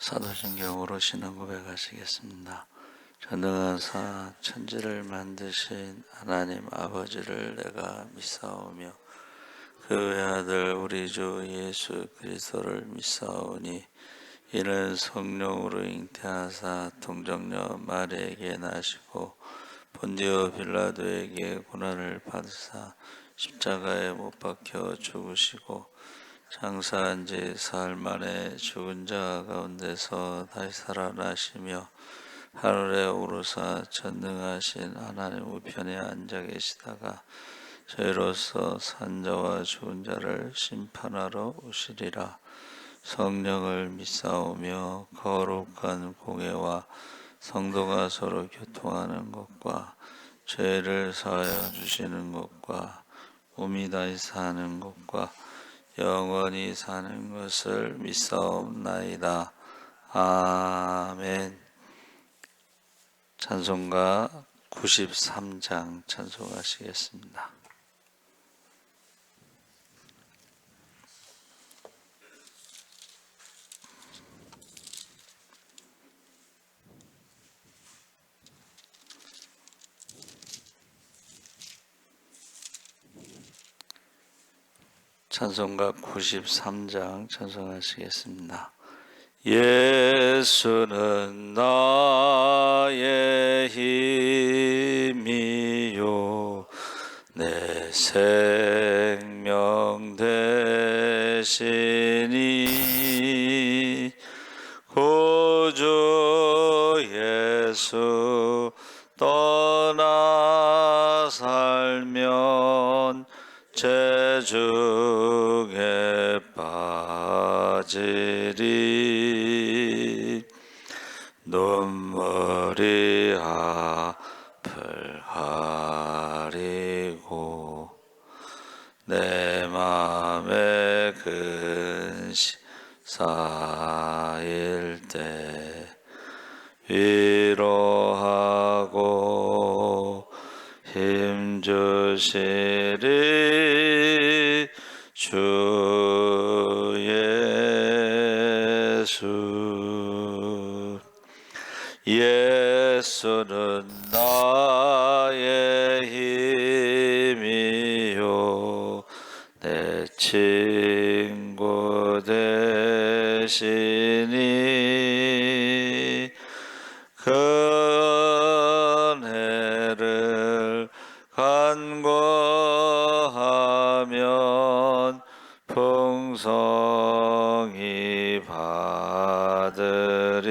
사도신경으로 신앙 고백하시겠습니다. 전능하사 천지를 만드신 하나님 아버지를 내가 믿사오며 그 외아들 우리 주 예수 그리스도를 믿사오니 이는 성령으로 잉태하사 동정녀 마리아에게 나시고 본디오 빌라도에게 고난을 받으사 십자가에 못 박혀 죽으시고 장사한 지 사흘 만에 죽은 자 가운데서 다시 살아나시며 하늘에 오르사 전능하신 하나님 우편에 앉아 계시다가 저희로서 산 자와 죽은 자를 심판하러 오시리라. 성령을 믿사오며 거룩한 공회와 성도가 서로 교통하는 것과 죄를 사하여 주시는 것과 몸이 다시 사는 것과 영원히 사는 것을 믿사옵나이다. 아멘. 찬송가 93장 찬송하시겠습니다. 찬송가 93장 찬송하시겠습니다. 예수는 나의 힘이요 내 생명 되시니 구주 예수 떠나 살면 재죽에 빠지리 눈물이 앞을 가리고 내 맘에 근심 쌓일 때 위로하고 힘주시리 주 예수. 예수는 나의 힘이요 내 친구 되시니 은혜를 간구하면 풍성히 받으리.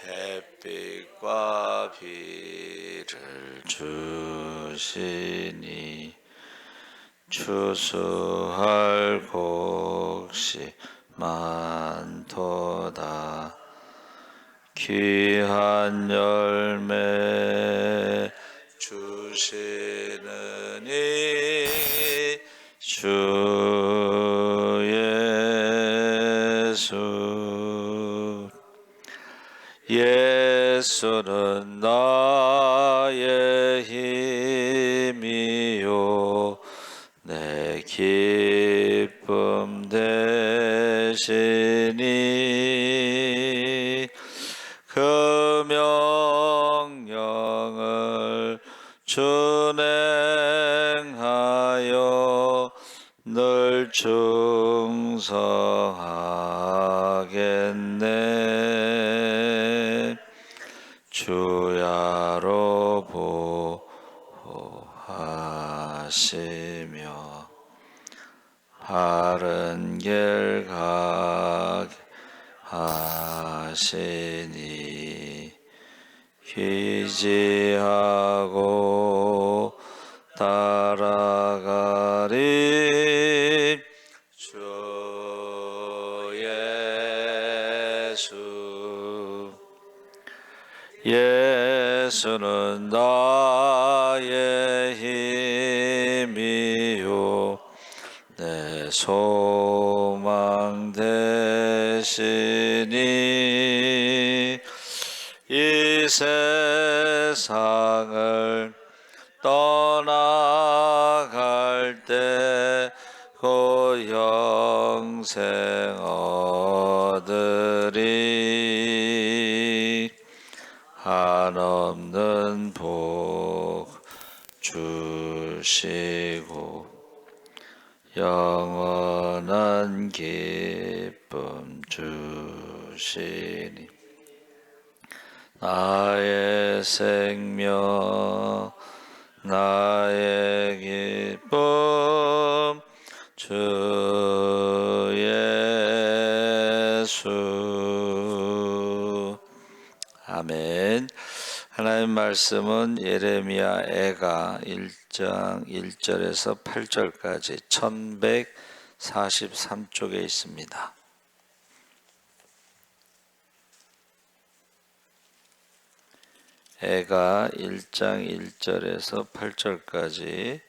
햇빛과 비를 주시니 추수할 곡식 많도다. 귀한 열매 주시느니 주 예수. 예수는 나의 힘이요 내 기쁨 되시니 그 명령을 준행하여 늘 충성하겠네. 주야로 보호하시며 바른 길 가게 하시니 기지하고 따라가리. 주 예수. 예수는 나의 힘이요 내 소망 되시니 이 세상을 떠나갈 때 곧 영생 얻으리 한없는 복 주시고 영원한 기쁨 주시니 나의 생명 나의 기쁨 주 예수. 아멘. 하나님 말씀은 예레미야 애가 1장 1절에서 8절까지 1143쪽에 있습니다. 애가 1장 1절에서 8절까지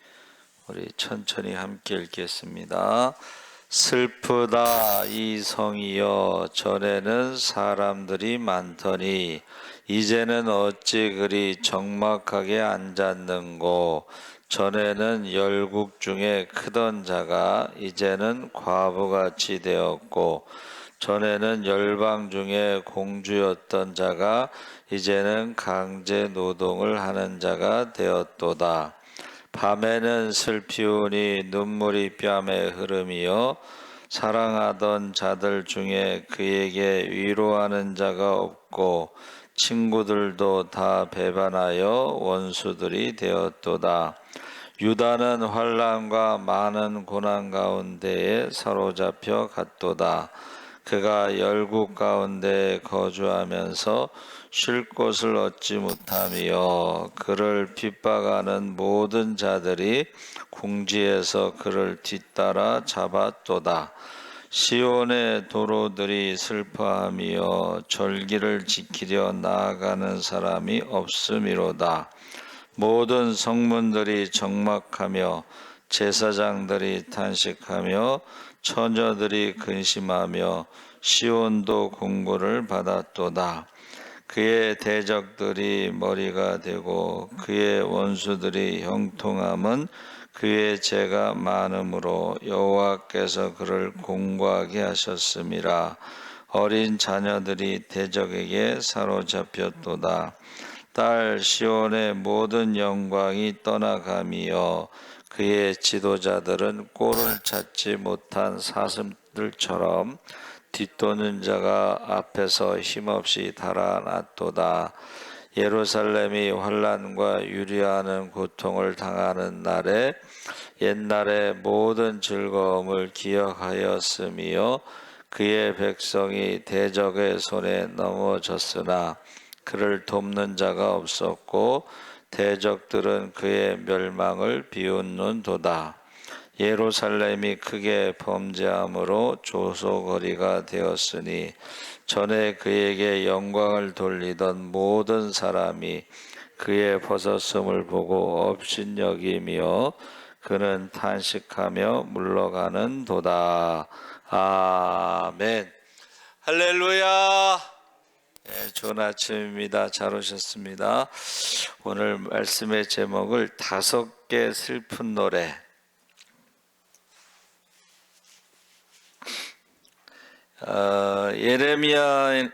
우리 천천히 함께 읽겠습니다. 슬프다 이 성이여 전에는 사람들이 많더니 이제는 어찌 그리 적막하게 앉았는고 전에는 열국 중에 크던 자가 이제는 과부같이 되었고 전에는 열방 중에 공주였던 자가 이제는 강제 노동을 하는 자가 되었도다. 밤에는 슬피우니 눈물이 뺨에 흐름이여 사랑하던 자들 중에 그에게 위로하는 자가 없고 친구들도 다 배반하여 원수들이 되었도다. 유다는 환난과 많은 고난 가운데에 사로잡혀 갔도다. 그가 열국 가운데 거주하면서 쉴 곳을 얻지 못하며 그를 핍박하는 모든 자들이 궁지에서 그를 뒤따라 잡았도다. 시온의 도로들이 슬퍼하며 절기를 지키려 나아가는 사람이 없음이로다. 모든 성문들이 적막하며 제사장들이 탄식하며 처녀들이 근심하며 시온도 공고를 받았도다. 그의 대적들이 머리가 되고 그의 원수들이 형통함은 그의 죄가 많음으로 여호와께서 그를 공고하게 하셨음이라. 어린 자녀들이 대적에게 사로잡혔도다. 딸 시온의 모든 영광이 떠나가며 그의 지도자들은 꼴을 찾지 못한 사슴들처럼 뒤도는 자가 앞에서 힘없이 달아났도다. 예루살렘이 환난과 유리하는 고통을 당하는 날에 옛날의 모든 즐거움을 기억하였으며 그의 백성이 대적의 손에 넘어졌으나 그를 돕는 자가 없었고 대적들은 그의 멸망을 비웃는도다. 예루살렘이 크게 범죄함으로 조소거리가 되었으니 전에 그에게 영광을 돌리던 모든 사람이 그의 벗었음을 보고 업신여기며 그는 탄식하며 물러가는도다. 아멘. 할렐루야. 네, 좋은 아침입니다. 잘 오셨습니다. 오늘 말씀의 제목을 5개 슬픈 노래. 예레미야에는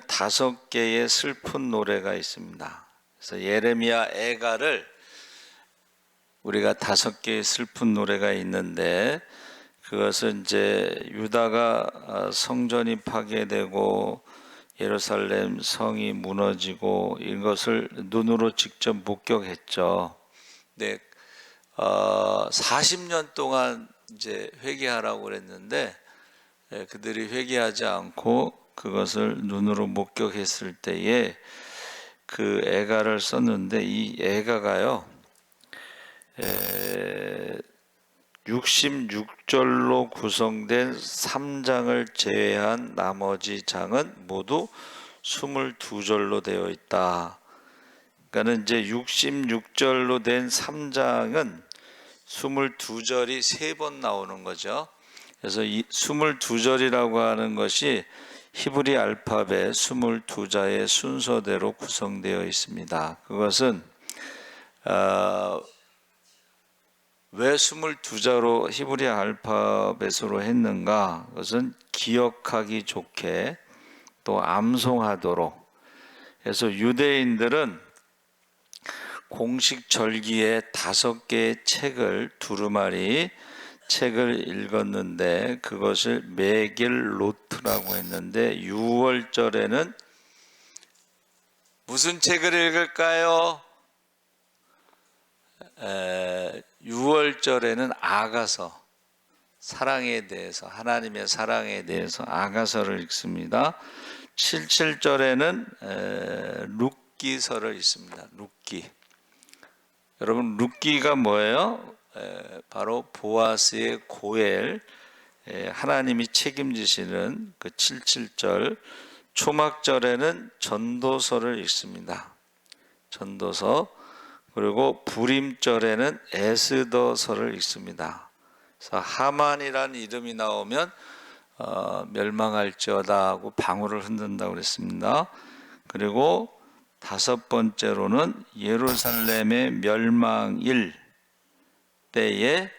5개의 슬픈 노래가 있습니다. 그래서 예레미야 애가를 우리가 5개의 슬픈 노래가 있는데 그것은 이제 유다가 성전이 파괴되고 예루살렘 성이 무너지고 이것을 눈으로 직접 목격했죠. 근데 40년 동안 이제 회개하라고 그랬는데 그들이 회개하지 않고 그것을 눈으로 목격했을 때에 그 애가를 썼는데 이 애가가요 66절로 구성된 3장을 제외한 나머지 장은 모두 22절로 되어 있다. 그러니까 이제 66절로 된 3장은 22절이 3번 나오는 거죠. 그래서 이 22절이라고 하는 것이 히브리 알파벳 22자의 순서대로 구성되어 있습니다. 그것은 왜 22자로 히브리 알파벳으로 했는가? 그것은 기억하기 좋게 또 암송하도록. 그래서 유대인들은 공식 절기에 5개의 책을 두루마리 책을 읽었는데 그것을 메길로트라고 했는데 6월절에는 무슨 책을 읽을까요? 6월절에는 아가서, 사랑에 대해서, 하나님의 사랑에 대해서 아가서를 읽습니다. 77절에는 룻기서를 읽습니다. 룻기. 여러분, 룻기가 뭐예요? 바로 보아스의 고엘, 하나님이 책임지시는 그 77절. 초막절에는 전도서를 읽습니다. 전도서. 그리고 부림절에는 에스더서를 읽습니다. 그래서 하만이라는 이름이 나오면 멸망할지어다 하고 방울을 흔든다고 그랬습니다. 그리고 5번째로는 예루살렘의 멸망일 때에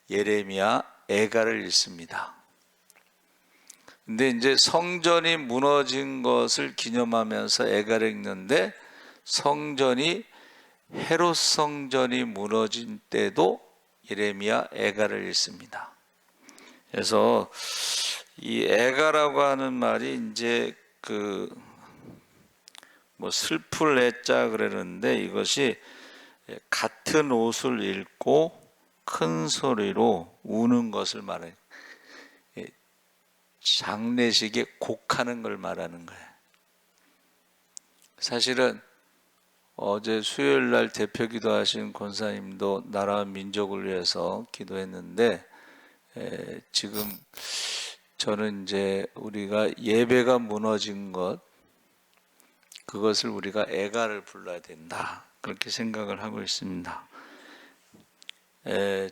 예레미야 애가를 읽습니다. 근데 이제 성전이 무너진 것을 기념하면서 애가를 읽는데 성전이 헤롯 성전이 무너진 때도 예레미야 애가를 읽습니다. 그래서 이 애가라고 하는 말이 이제 슬플 애자 그러는데 이것이 같은 옷을 입고 큰 소리로 우는 것을 말해요. 장례식에 곡하는 걸 말하는 거예요. 사실은 어제 수요일 날 대표 기도하신 권사님도 나라와 민족을 위해서 기도했는데 지금 저는 이제 우리가 예배가 무너진 것 그것을 우리가 애가를 불러야 된다 그렇게 생각을 하고 있습니다.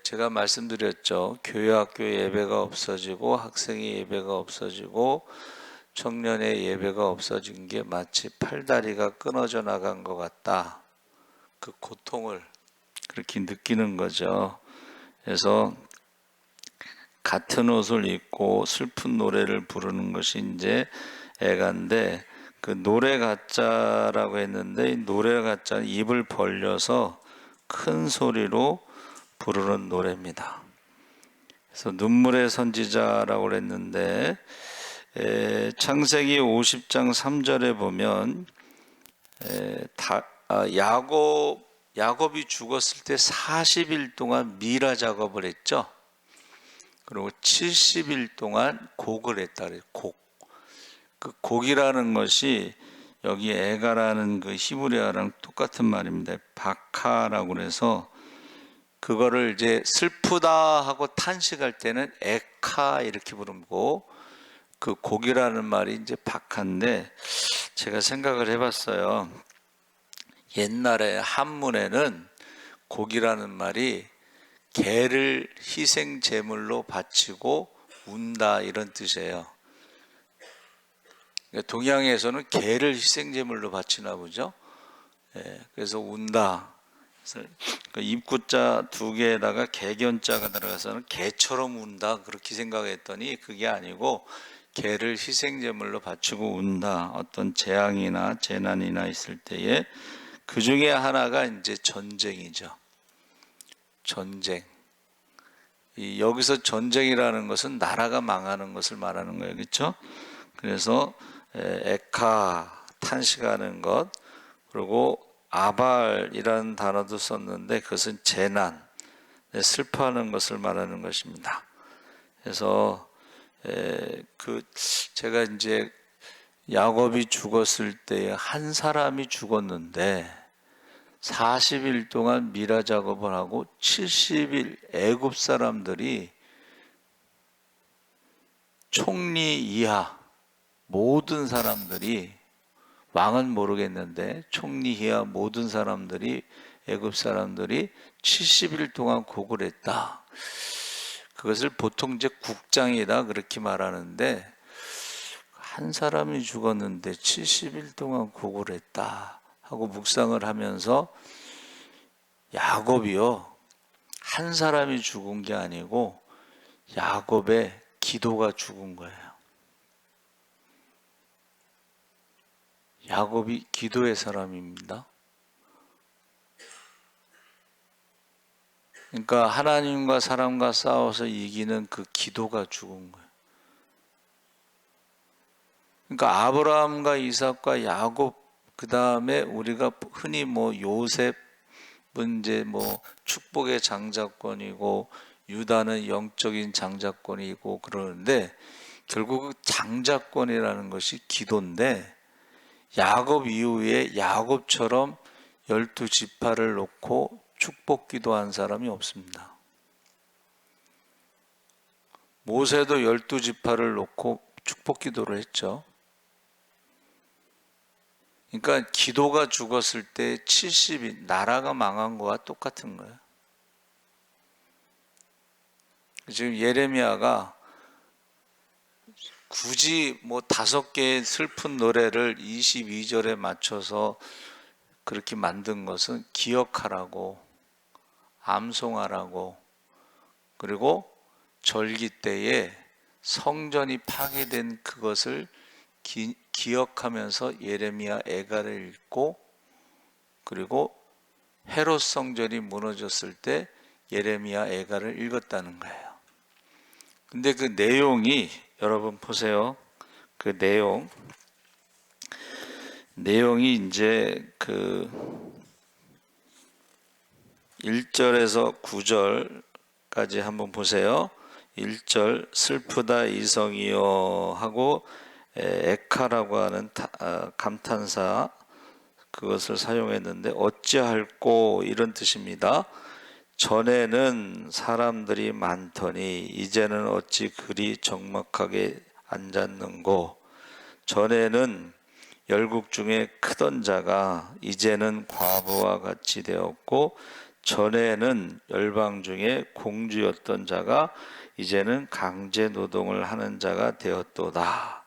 제가 말씀드렸죠. 교회학교 예배가 없어지고 학생의 예배가 없어지고 청년의 예배가 없어진 게 마치 팔다리가 끊어져 나간 것 같다. 그 고통을 그렇게 느끼는 거죠. 그래서 같은 옷을 입고 슬픈 노래를 부르는 것이 이제 애가인데 그 노래 가짜라고 했는데 이 노래 가짜는 입을 벌려서 큰 소리로 부르는 노래입니다. 그래서 눈물의 선지자라고 그랬는데 창세기 50장 3절에 보면 야곱이 죽었을 때 40일 동안 미라 작업을 했죠. 그리고 70일 동안 곡을 했다 그래요. 그 곡이라는 것이 여기 애가라는 그 히브리어랑 똑같은 말입니다. 바카라고 그래서 그거를 이제 슬프다 하고 탄식할 때는 에카 이렇게 부르고 그 곡이라는 말이 이제 박한데 제가 생각을 해봤어요. 옛날에 한문에는 곡이라는 말이 개를 희생 제물로 바치고 운다 이런 뜻이에요. 동양에서는 개를 희생 제물로 바치나 보죠. 그래서 운다. 그래서 입구자 2개에다가 개견자가 들어가서는 개처럼 운다 그렇게 생각했더니 그게 아니고 개를 희생제물로 바치고 운다. 어떤 재앙이나 재난이나 있을 때에 그 중에 하나가 이제 전쟁이죠. 전쟁. 여기서 전쟁이라는 것은 나라가 망하는 것을 말하는 거예요. 그렇죠? 그래서 에카 탄식하는 것 그리고 아발이라는 단어도 썼는데 그것은 재난, 슬퍼하는 것을 말하는 것입니다. 그래서 제가 이제 야곱이 죽었을 때 한 사람이 죽었는데 40일 동안 미라 작업을 하고 70일 애굽 사람들이 총리 이하 모든 사람들이 왕은 모르겠는데 총리 이하 모든 사람들이 애굽 사람들이 70일 동안 곡을 했다. 그것을 보통 이제 국장이다 그렇게 말하는데 한 사람이 죽었는데 70일 동안 곡을 했다 하고 묵상을 하면서 야곱이요 한 사람이 죽은 게 아니고 야곱의 기도가 죽은 거예요. 야곱이 기도의 사람입니다. 그러니까 하나님과 사람과 싸워서 이기는 그 기도가 죽은 거예요. 그러니까 아브라함과 이삭과 야곱, 그 다음에 우리가 흔히 뭐 요셉은 이제 뭐 축복의 장자권이고 유다는 영적인 장자권이고 그러는데 결국 장자권이라는 것이 기도인데, 야곱 이후에 야곱처럼 12지파를 놓고 축복 기도한 사람이 없습니다. 모세도 12지파를 놓고 축복 기도를 했죠. 그러니까 기도가 죽었을 때 70이 나라가 망한 거와 똑같은 거예요. 지금 예레미야가 굳이 뭐 5개의 슬픈 노래를 22절에 맞춰서 그렇게 만든 것은 기억하라고, 암송하라고, 그리고 절기 때에 성전이 파괴된 그것을 기억하면서 예레미야 애가를 읽고, 그리고 헤롯 성전이 무너졌을 때 예레미야 애가를 읽었다는 거예요. 근데 그 내용이, 여러분 보세요. 그 내용이 이제 그 1절에서 9절까지 한번 보세요. 1절 슬프다 이성이여 하고 에카라고 하는 감탄사, 그것을 사용했는데 어찌할꼬 이런 뜻입니다. 전에는 사람들이 많더니 이제는 어찌 그리 적막하게 앉았는고. 전에는 열국 중에 크던 자가 이제는 과부와 같이 되었고, 전에는 열방 중에 공주였던 자가 이제는 강제 노동을 하는 자가 되었도다.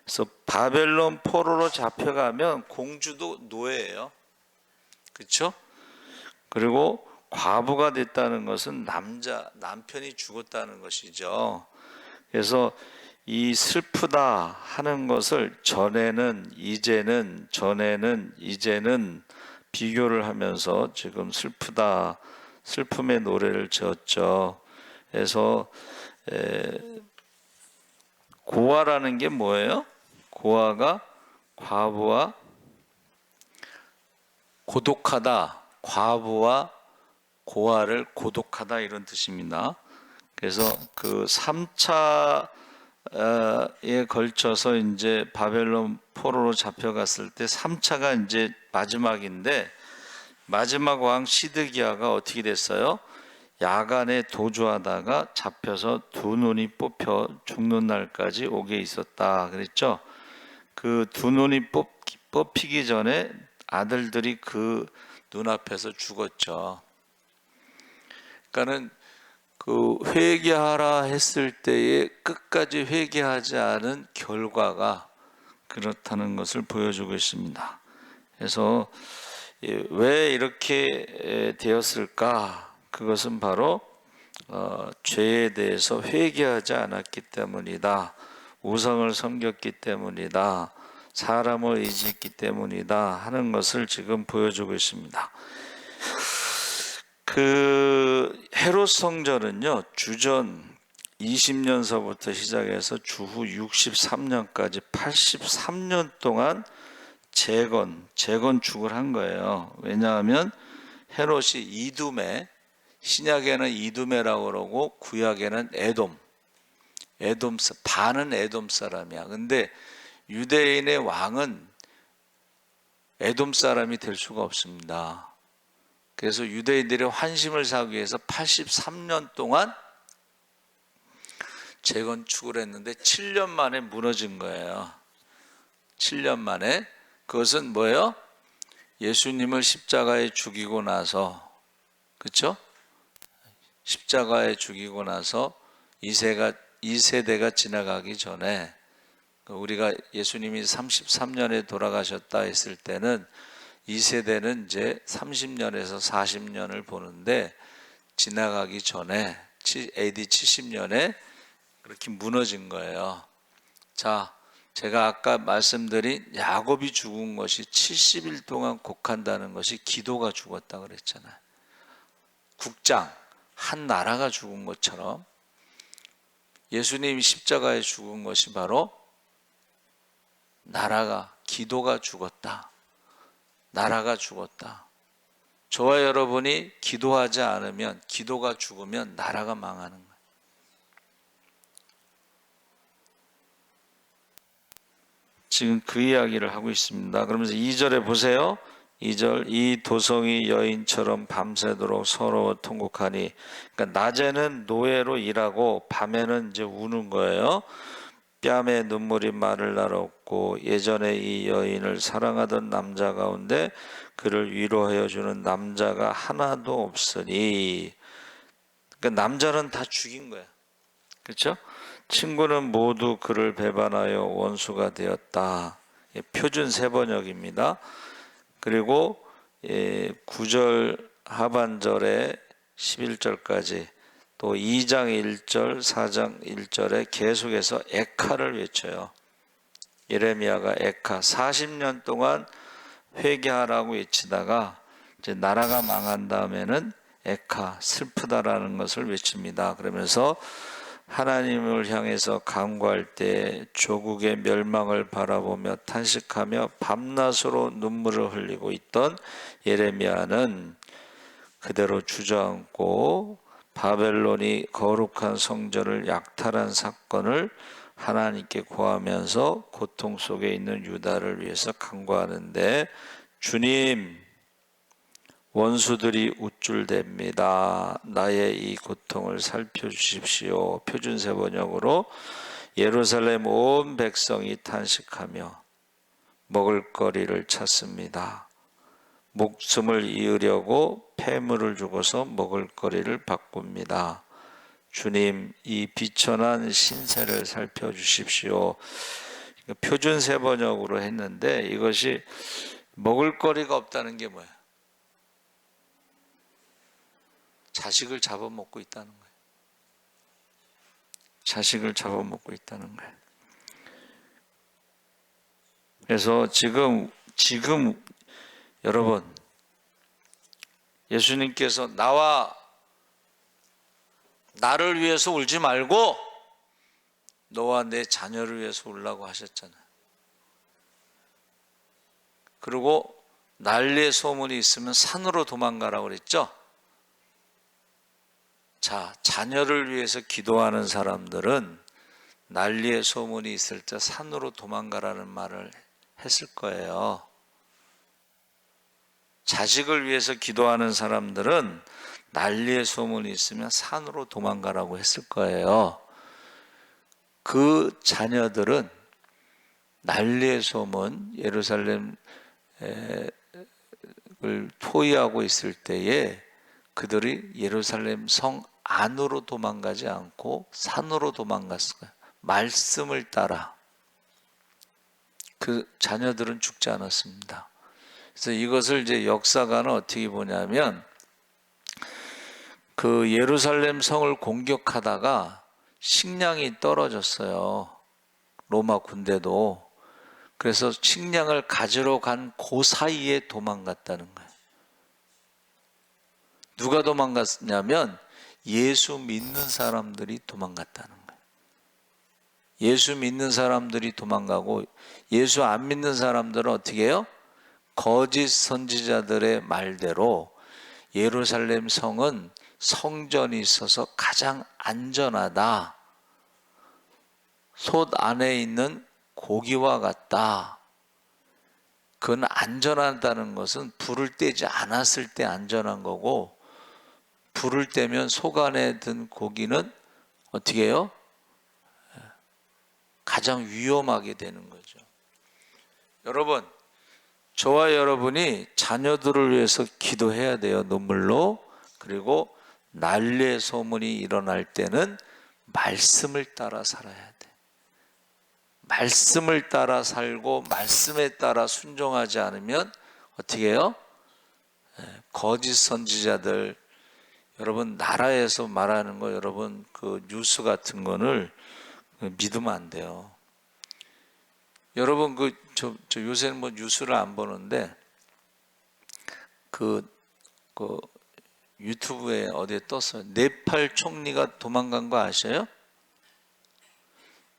그래서 바벨론 포로로 잡혀가면 공주도 노예예요. 그렇죠? 그리고 과부가 됐다는 것은 남편이 죽었다는 것이죠. 그래서 이 슬프다 하는 것을 전에는, 이제는, 전에는, 이제는 비교를 하면서 지금 슬프다, 슬픔의 노래를 지었죠. 그래서 고아라는 게 뭐예요? 고아가 과부와 고독하다, 과부와 고아를 고독하다 이런 뜻입니다. 그래서 그 3차에 걸쳐서 이제 바벨론 포로로 잡혀갔을 때 3차가 이제 마지막인데, 마지막 왕 시드기야가 어떻게 됐어요? 야간에 도주하다가 잡혀서 두 눈이 뽑혀 죽는 날까지 오게 있었다 그랬죠. 그 두 눈이 뽑히기 전에 아들들이 그 눈앞에서 죽었죠. 그러니까는 그 회개하라 했을 때에 끝까지 회개하지 않은 결과가 그렇다는 것을 보여주고 있습니다. 그래서 왜 이렇게 되었을까? 그것은 바로 죄에 대해서 회개하지 않았기 때문이다. 우상을 섬겼기 때문이다. 사람을 의지했기 때문이다 하는 것을 지금 보여주고 있습니다. 그 헤롯 성전은요, 주전 20년서부터 시작해서 주후 63년까지 83년 동안 재건축을 한 거예요. 왜냐하면 헤롯이 이두메, 신약에는 이두메라고 그러고 구약에는 에돔, 반은 에돔 사람이야. 근데 유대인의 왕은 에돔 사람이 될 수가 없습니다. 그래서 유대인들의 환심을 사기 위해서 83년 동안 재건축을 했는데 7년 만에 무너진 거예요. 7년 만에. 그것은 뭐예요? 예수님을 십자가에 죽이고 나서, 그렇죠? 십자가에 죽이고 나서 2세대가 지나가기 전에, 우리가 예수님이 33년에 돌아가셨다 했을 때는 2세대는 이제 30년에서 40년을 보는데 지나가기 전에 AD 70년에 그렇게 무너진 거예요. 자, 제가 아까 말씀드린 야곱이 죽은 것이 70일 동안 곡한다는 것이 기도가 죽었다 그랬잖아요. 국장, 한 나라가 죽은 것처럼 예수님이 십자가에 죽은 것이 바로 나라가, 기도가 죽었다. 나라가 죽었다. 저와 여러분이 기도하지 않으면, 기도가 죽으면 나라가 망하는 거예요. 지금 그 이야기를 하고 있습니다. 그러면서 2절에 보세요. 2절, 이 도성이 여인처럼 밤새도록 서러워 통곡하니, 그러니까 낮에는 노예로 일하고 밤에는 이제 우는 거예요. 뺨에 눈물이 마를 날 없고 예전에 이 여인을 사랑하던 남자 가운데 그를 위로하여 주는 남자가 하나도 없으니, 그러니까 남자는 다 죽인 거야. 그렇죠? 친구는 모두 그를 배반하여 원수가 되었다. 표준 세번역입니다. 그리고 9절 하반절에 11절까지 또 2장 1절, 4장 1절에 계속해서 에카를 외쳐요. 예레미야가 에카 40년 동안 회개하라고 외치다가 이제 나라가 망한 다음에는 에카 슬프다라는 것을 외칩니다. 그러면서 하나님을 향해서 간구할 때 조국의 멸망을 바라보며 탄식하며 밤낮으로 눈물을 흘리고 있던 예레미야는 그대로 주저앉고 바벨론이 거룩한 성전을 약탈한 사건을 하나님께 고하면서 고통 속에 있는 유다를 위해서 간구하는데, 주님, 원수들이 우쭐댑니다. 나의 이 고통을 살펴주십시오. 표준세 번역으로 예루살렘 온 백성이 탄식하며 먹을거리를 찾습니다. 목숨을 이으려고 폐물을 주고서 먹을거리를 바꿉니다. 주님, 이 비천한 신세를 살펴주십시오. 표준세 번역으로 했는데 이것이 먹을거리가 없다는 게 뭐예요? 자식을 잡아먹고 있다는 거예요. 자식을 잡아먹고 있다는 거예요. 그래서 지금 여러분, 예수님께서 나를 위해서 울지 말고 너와 내 자녀를 위해서 울라고 하셨잖아요. 그리고 난리의 소문이 있으면 산으로 도망가라고 그랬죠. 자, 자녀를 위해서 기도하는 사람들은 난리의 소문이 있을 때 산으로 도망가라는 말을 했을 거예요. 자식을 위해서 기도하는 사람들은 난리의 소문이 있으면 산으로 도망가라고 했을 거예요. 그 자녀들은 난리의 소문, 예루살렘을 포위하고 있을 때에 그들이 예루살렘 성 안으로 도망가지 않고 산으로 도망갔을 거예요. 말씀을 따라. 그 자녀들은 죽지 않았습니다. 그래서 이것을 이제 역사가는 어떻게 보냐면, 그 예루살렘 성을 공격하다가 식량이 떨어졌어요. 로마 군대도. 그래서 식량을 가지러 간 그 사이에 도망갔다는 거예요. 누가 도망갔냐면 예수 믿는 사람들이 도망갔다는 거예요. 예수 믿는 사람들이 도망가고, 예수 안 믿는 사람들은 어떻게 해요? 거짓 선지자들의 말대로 예루살렘 성은 성전이 있어서 가장 안전하다. 솥 안에 있는 고기와 같다. 그건 안전하다는 것은 불을 떼지 않았을 때 안전한 거고, 불을 떼면 속 안에 든 고기는 어떻게 해요? 가장 위험하게 되는 거죠. 여러분, 저와 여러분이 자녀들을 위해서 기도해야 돼요. 눈물로. 그리고 난리의 소문이 일어날 때는 말씀을 따라 살아야 돼. 말씀을 따라 살고 말씀에 따라 순종하지 않으면 어떻게 해요? 거짓 선지자들, 여러분 나라에서 말하는 거 여러분 그 뉴스 같은 거를 믿으면 안 돼요. 여러분 저 요새는 뭐 뉴스를 안 보는데 그 유튜브에 어디에 떴어요. 네팔 총리가 도망간 거 아셔요?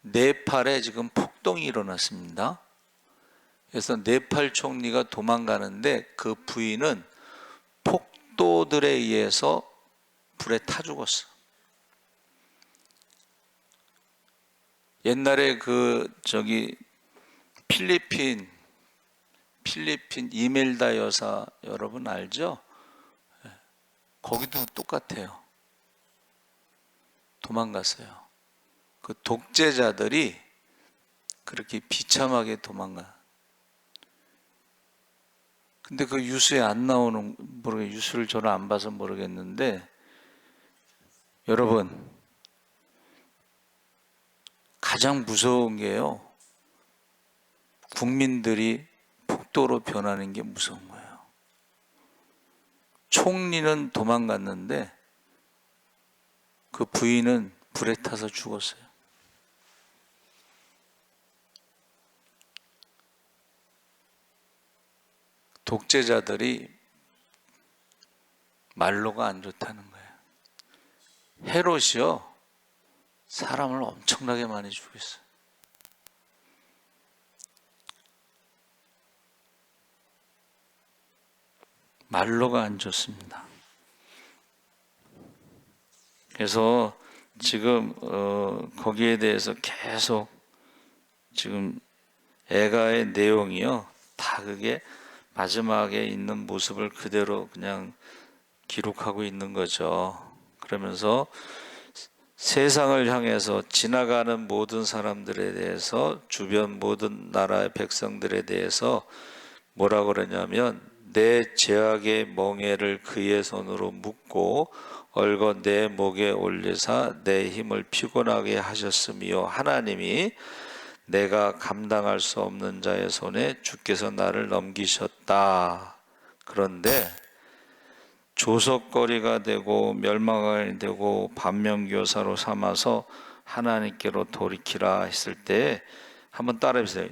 네팔에 지금 폭동이 일어났습니다. 그래서 네팔 총리가 도망가는데 그 부인은 폭도들에 의해서 불에 타 죽었어. 옛날에 필리핀 이멜다 여사 여러분 알죠? 거기도 똑같아요. 도망갔어요. 그 독재자들이 그렇게 비참하게 도망가. 근데 그 뉴스에 안 나오는, 뉴스를 저는 안 봐서 모르겠는데, 여러분, 가장 무서운 게요, 국민들이 폭도로 변하는 게 무서운 거예요. 총리는 도망갔는데, 그 부인은 불에 타서 죽었어요. 독재자들이 말로가 안 좋다는 거예요. 헤롯이요, 사람을 엄청나게 많이 죽였어요. 말로가 안 좋습니다. 그래서 지금 거기에 대해서 계속 지금 애가의 내용이요, 다 그게 마지막에 있는 모습을 그대로 그냥 기록하고 있는 거죠. 그러면서 세상을 향해서 지나가는 모든 사람들에 대해서, 주변 모든 나라의 백성들에 대해서 뭐라고 그러냐면, 내 제약의 멍에를 그의 손으로 묶고 얼건 내 목에 올리사 내 힘을 피곤하게 하셨으며, 하나님이 내가 감당할 수 없는 자의 손에 주께서 나를 넘기셨다. 그런데 조석거리가 되고 멸망이 되고 반면교사로 삼아서 하나님께로 돌이키라 했을 때, 한번 따라해보세요.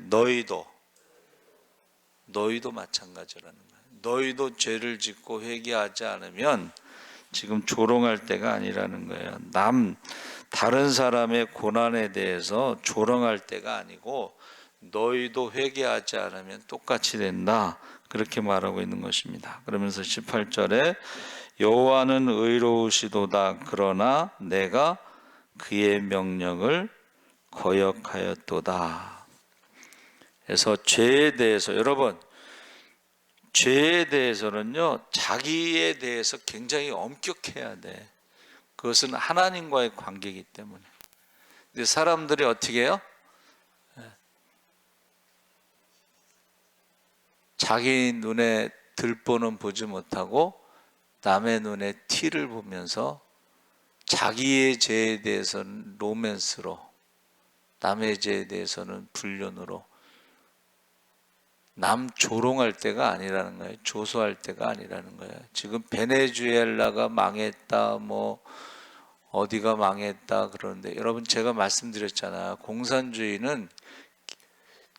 너희도 마찬가지라는 거예요. 너희도 죄를 짓고 회개하지 않으면 지금 조롱할 때가 아니라는 거예요. 다른 사람의 고난에 대해서 조롱할 때가 아니고, 너희도 회개하지 않으면 똑같이 된다, 그렇게 말하고 있는 것입니다. 그러면서 18절에 여호와는 의로우시도다, 그러나 내가 그의 명령을 거역하였도다. 그래서 죄에 대해서, 여러분, 죄에 대해서는요, 자기에 대해서 굉장히 엄격해야 돼. 그것은 하나님과의 관계이기 때문에. 근데 사람들이 어떻게 해요? 자기 눈에 들보는 보지 못하고 남의 눈에 티를 보면서 자기의 죄에 대해서는 로맨스로, 남의 죄에 대해서는 불륜으로, 남 조롱할 때가 아니라는 거예요. 조소할 때가 아니라는 거예요. 지금 베네수엘라가 망했다, 어디가 망했다 그러는데, 여러분 제가 말씀드렸잖아요. 공산주의는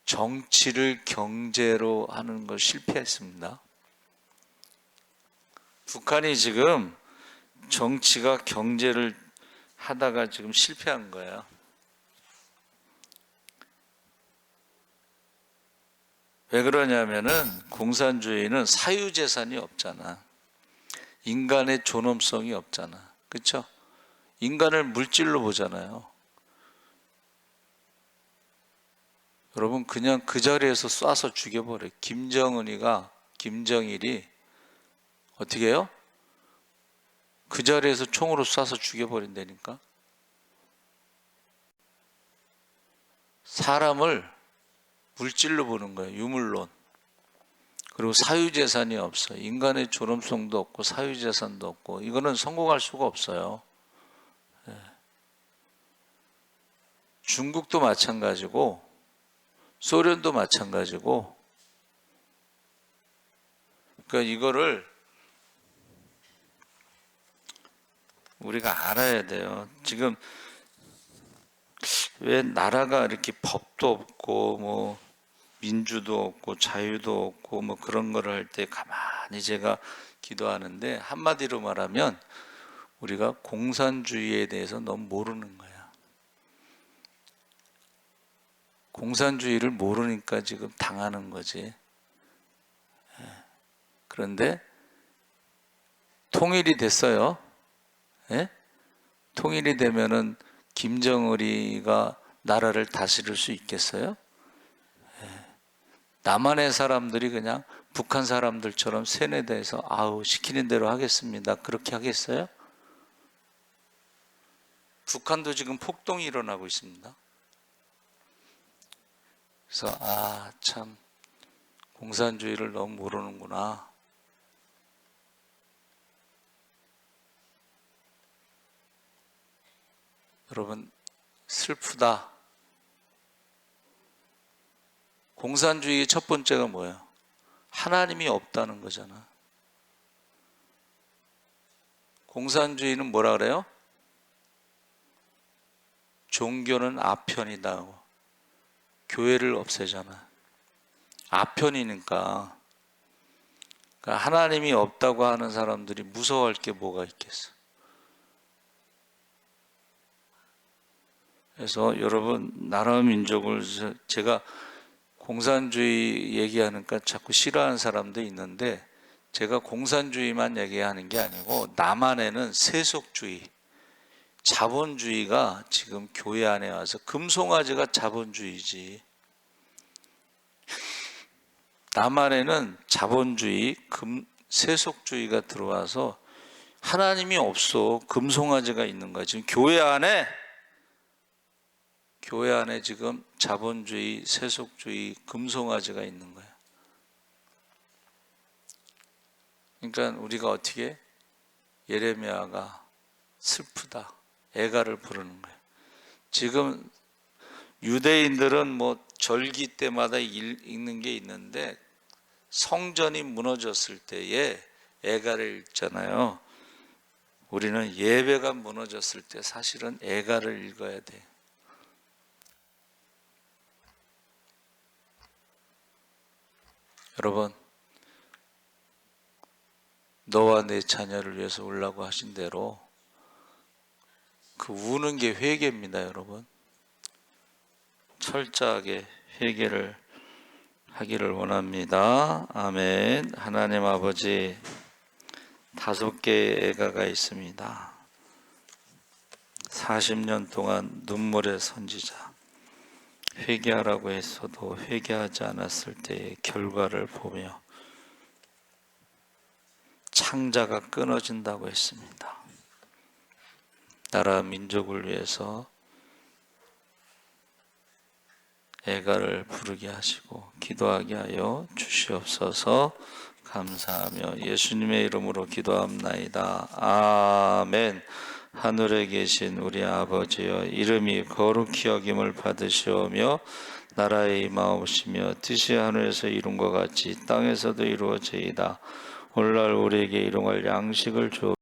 정치를 경제로 하는 걸 실패했습니다. 북한이 지금 정치가 경제를 하다가 지금 실패한 거예요. 왜 그러냐면은 공산주의는 사유재산이 없잖아. 인간의 존엄성이 없잖아. 그렇죠? 인간을 물질로 보잖아요. 여러분 그냥 그 자리에서 쏴서 죽여버려요. 김정일이 어떻게 해요? 그 자리에서 총으로 쏴서 죽여버린다니까. 사람을 물질로 보는 거예요. 유물론. 그리고 사유재산이 없어. 인간의 존엄성도 없고 사유재산도 없고, 이거는 성공할 수가 없어요. 중국도 마찬가지고 소련도 마찬가지고. 그러니까 이거를 우리가 알아야 돼요. 지금 왜 나라가 이렇게 법도 없고 뭐 민주도 없고 자유도 없고 뭐 그런 거를 할 때 가만히 제가 기도하는데, 한마디로 말하면 우리가 공산주의에 대해서 너무 모르는 거야. 공산주의를 모르니까 지금 당하는 거지. 그런데 통일이 됐어요. 예? 통일이 되면은 김정일이가 나라를 다스릴 수 있겠어요? 남한의 사람들이 그냥 북한 사람들처럼 세뇌돼서 아우 시키는 대로 하겠습니다, 그렇게 하겠어요? 북한도 지금 폭동이 일어나고 있습니다. 그래서 참 공산주의를 너무 모르는구나. 여러분, 슬프다. 공산주의의 첫 번째가 뭐예요? 하나님이 없다는 거잖아. 공산주의는 뭐라 그래요? 종교는 아편이다. 교회를 없애잖아. 아편이니까. 그러니까 하나님이 없다고 하는 사람들이 무서워할 게 뭐가 있겠어. 그래서 여러분, 나라 민족을, 제가 공산주의 얘기하니까 자꾸 싫어하는 사람도 있는데, 제가 공산주의만 얘기하는 게 아니고 남한에는 세속주의, 자본주의가 지금 교회 안에 와서, 금송아지가 자본주의지. 남한에는 자본주의, 세속주의가 들어와서 하나님이 없어. 금송아지가 있는 거야. 지금 교회 안에 지금 자본주의, 세속주의, 금송아지가 있는 거야. 그러니까 우리가 어떻게, 예레미야가 슬프다, 애가를 부르는 거예요. 지금 유대인들은 뭐 절기 때마다 읽는 게 있는데, 성전이 무너졌을 때에 애가를 읽잖아요. 우리는 예배가 무너졌을 때 사실은 애가를 읽어야 돼. 여러분, 너와 내 자녀를 위해서 울라고 하신 대로 그 우는 게 회개입니다. 여러분, 철저하게 회개를 하기를 원합니다. 아멘. 하나님 아버지, 5개의 애가가 있습니다. 40년 동안 눈물의 선지자, 회개하라고 했어도 회개하지 않았을 때의 결과를 보며 창자가 끊어진다고 했습니다. 나라 민족을 위해서 애가를 부르게 하시고 기도하게 하여 주시옵소서. 감사하며 예수님의 이름으로 기도합나이다. 아멘. 하늘에 계신 우리 아버지여, 이름이 거룩히 여김을 받으시오며 나라에 임하옵시며 뜻이 하늘에서 이룬 것 같이 땅에서도 이루어지이다. 오늘날 우리에게 일용할 양식을 주옵소서.